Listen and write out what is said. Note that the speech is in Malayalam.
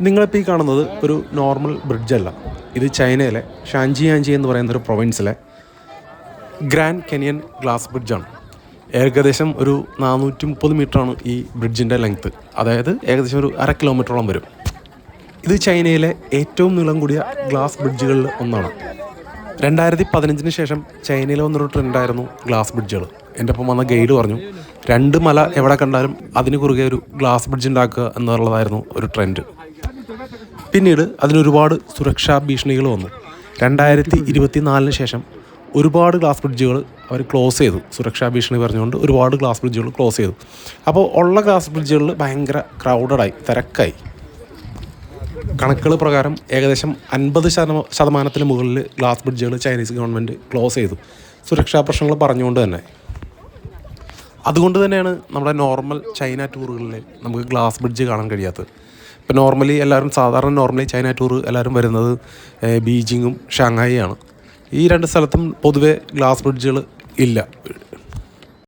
നിങ്ങളിപ്പോൾ ഈ കാണുന്നത് ഒരു നോർമൽ ബ്രിഡ്ജല്ല. ഇത് ചൈനയിലെ ഷാൻജിയാൻജി എന്ന് പറയുന്നൊരു പ്രൊവിൻസിലെ ഗ്രാൻഡ് കെനിയൻ ഗ്ലാസ് ബ്രിഡ്ജാണ്. ഏകദേശം ഒരു 430 മീറ്ററാണ് ഈ ബ്രിഡ്ജിൻ്റെ ലെങ്ത്ത്. അതായത് ഏകദേശം ഒരു 1/2 കിലോമീറ്ററോളം വരും. ഇത് ചൈനയിലെ ഏറ്റവും നീളം കൂടിയ ഗ്ലാസ് ബ്രിഡ്ജുകളിൽ ഒന്നാണ്. 2015 ശേഷം ചൈനയിൽ വന്നൊരു ട്രെൻഡായിരുന്നു ഗ്ലാസ് ബ്രിഡ്ജുകൾ. എൻ്റെ ഒപ്പം വന്ന ഗൈഡ് പറഞ്ഞു 2 മല എവിടെ കണ്ടാലും അതിന് കുറുകെ ഒരു ഗ്ലാസ് ബ്രിഡ്ജ് ഉണ്ടാക്കുക എന്നുള്ളതായിരുന്നു ഒരു ട്രെൻഡ്. പിന്നീട് അതിനൊരുപാട് സുരക്ഷാ ഭീഷണികൾ വന്നു. 2024 ശേഷം ഒരുപാട് ഗ്ലാസ് ബ്രിഡ്ജുകൾ അവർ ക്ലോസ് ചെയ്തു. സുരക്ഷാ ഭീഷണി പറഞ്ഞുകൊണ്ട് ഒരുപാട് ഗ്ലാസ് ബ്രിഡ്ജുകൾ ക്ലോസ് ചെയ്തു. അപ്പോൾ ഉള്ള ഗ്ലാസ് ബ്രിഡ്ജുകളിൽ ഭയങ്കര ക്രൗഡഡായി, തിരക്കായി. കണക്കുകൾ പ്രകാരം ഏകദേശം 50% മുകളിൽ ഗ്ലാസ് ബ്രിഡ്ജുകൾ ചൈനീസ് ഗവൺമെൻറ് ക്ലോസ് ചെയ്തു, സുരക്ഷാ പ്രശ്നങ്ങൾ പറഞ്ഞുകൊണ്ട് തന്നെ. അതുകൊണ്ട് തന്നെയാണ് നമ്മുടെ നോർമൽ ചൈന ടൂറുകളിൽ നമുക്ക് ഗ്ലാസ് ബ്രിഡ്ജ് കാണാൻ കഴിയാത്തത്. ഇപ്പോൾ നോർമലി ചൈന ടൂർ എല്ലാവരും വരുന്നത് ബീജിങ്ങും ഷാങ്ഹായി ആണ്. ഈ 2 സ്ഥലത്തും പൊതുവെ ഗ്ലാസ് ബ്രിഡ്ജുകൾ ഇല്ല.